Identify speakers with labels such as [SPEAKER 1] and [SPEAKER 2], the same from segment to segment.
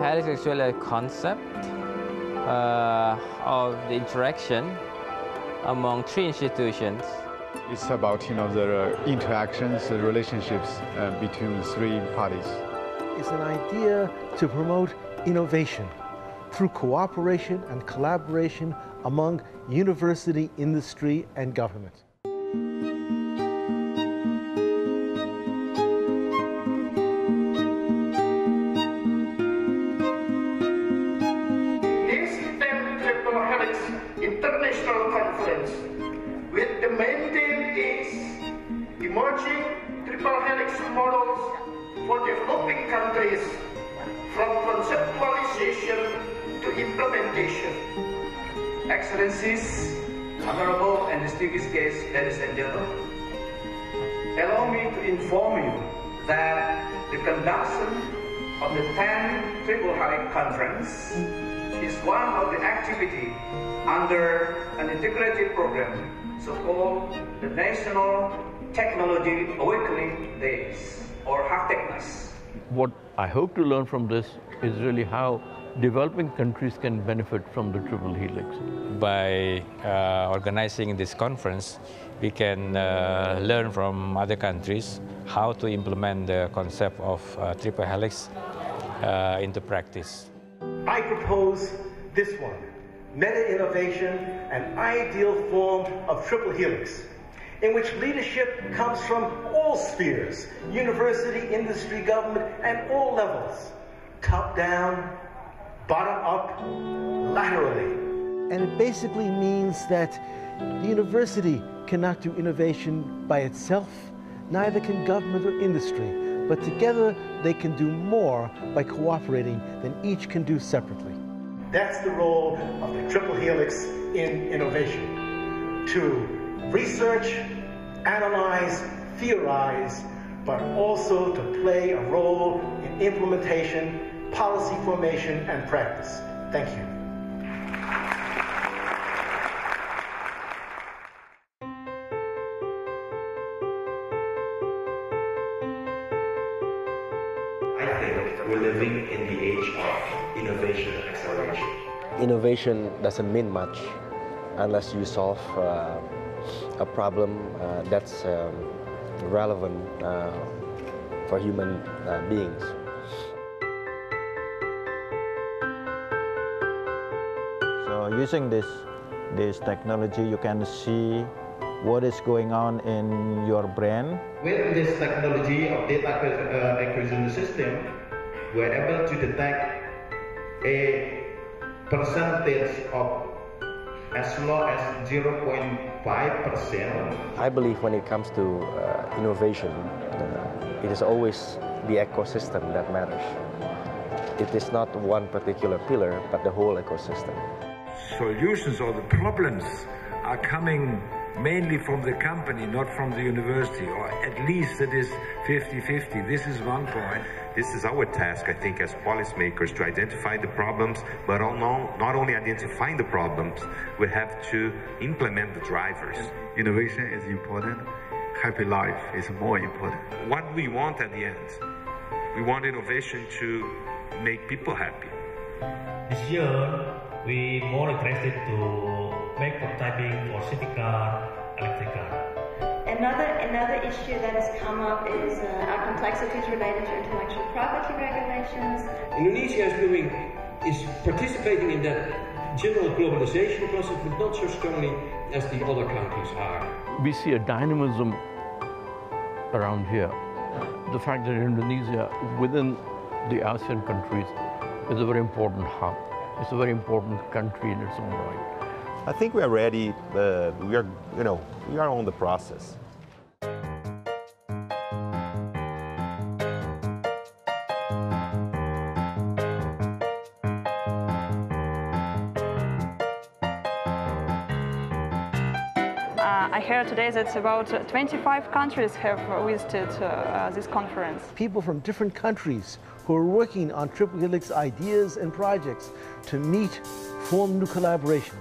[SPEAKER 1] Helix is actually a concept of the interaction among three institutions.
[SPEAKER 2] It's about, the interactions, the relationships between the three parties.
[SPEAKER 3] It's an idea to promote innovation through cooperation and collaboration among university, industry, and government.
[SPEAKER 4] This 10th Triple Helix International Conference, with the main theme is emerging triple helix models for developing countries, from conceptualization to implementation.
[SPEAKER 5] Excellencies, honorable and distinguished guests, ladies and gentlemen, allow me to inform you that the conduction of the 10th Triple Helix Conference is one of the activities under an integrated program so-called the National Technology Awakening Days, or HATECNAS.
[SPEAKER 6] What I hope to learn from this is really how developing countries can benefit from the Triple Helix.
[SPEAKER 1] By organizing this conference, we can learn from other countries how to implement the concept of Triple Helix into practice.
[SPEAKER 3] I propose this one, meta-innovation, an ideal form of Triple Helix, in which leadership comes from all spheres, university, industry, government, and all levels, top down, bottom up, laterally. And it basically means that the university cannot do innovation by itself, neither can government or industry, but together they can do more by cooperating than each can do separately. That's the role of the Triple Helix in innovation, to research, analyze, theorize, but also to play a role in implementation, policy formation, and practice. Thank you.
[SPEAKER 7] I think we're living in the age of innovation acceleration.
[SPEAKER 8] Innovation doesn't mean much unless you solve a problem that's relevant for human beings.
[SPEAKER 9] So using this technology, you can see what is going on in your brain.
[SPEAKER 10] With this technology of data acquisition system, we're able to detect a percentage of as low as 0.5%.
[SPEAKER 8] I believe when it comes to innovation, it is always the ecosystem that matters. It is not one particular pillar, but the whole ecosystem.
[SPEAKER 11] Solutions or the problems are coming mainly from the company, not from the university, or at least it is 50-50. This is one point.
[SPEAKER 12] This is our task, I think, as policymakers, to identify the problems, but not only identifying the problems, we have to implement the drivers.
[SPEAKER 2] Innovation is important. Happy life is more important.
[SPEAKER 12] What we want at the end, we want innovation to make people happy.
[SPEAKER 13] This year, we more interested to make prototyping for city car, electric car.
[SPEAKER 14] Another issue that has come up is our complexities related to intellectual property regulations.
[SPEAKER 15] Indonesia is participating in that general globalization process, but not so strongly as the other countries are.
[SPEAKER 6] We see a dynamism around here. The fact that Indonesia, within the ASEAN countries, is a very important hub. It's a very important country in its own right.
[SPEAKER 16] I think we are ready. We are on the process.
[SPEAKER 17] I heard today that about 25 countries have visited this conference.
[SPEAKER 3] People from different countries who are working on Triple Helix ideas and projects to meet, form new collaborations.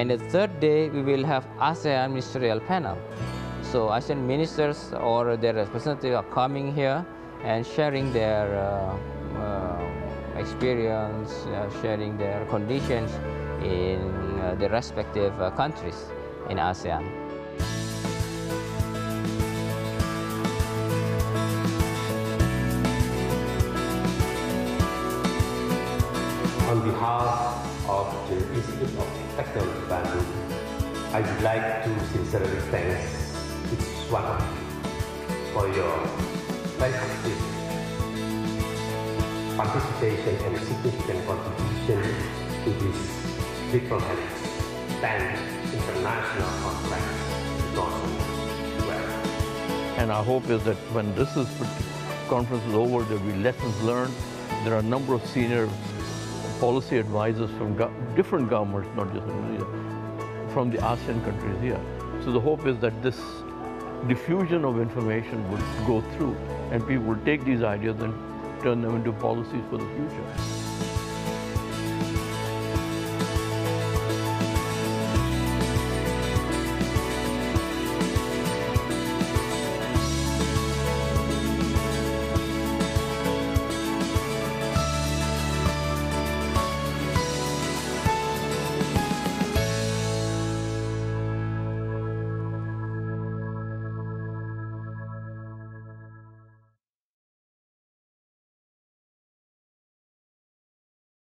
[SPEAKER 18] And the third day, we will have ASEAN ministerial panel. So ASEAN ministers or their representatives are coming here and sharing their experience, sharing their conditions in the respective countries in ASEAN.
[SPEAKER 19] On behalf of the Institute of Technology Bandung, I would like to sincerely thank each one of you for your very active participation and significant contribution to this Triple Helix 10th International Conference in Northern West.
[SPEAKER 6] And our hope is that when this conference is over, there will be lessons learned. There are a number of senior policy advisors from different governments, not just Indonesia, from the ASEAN countries here. So the hope is that this diffusion of information would go through and people will take these ideas and turn them into policies for the future.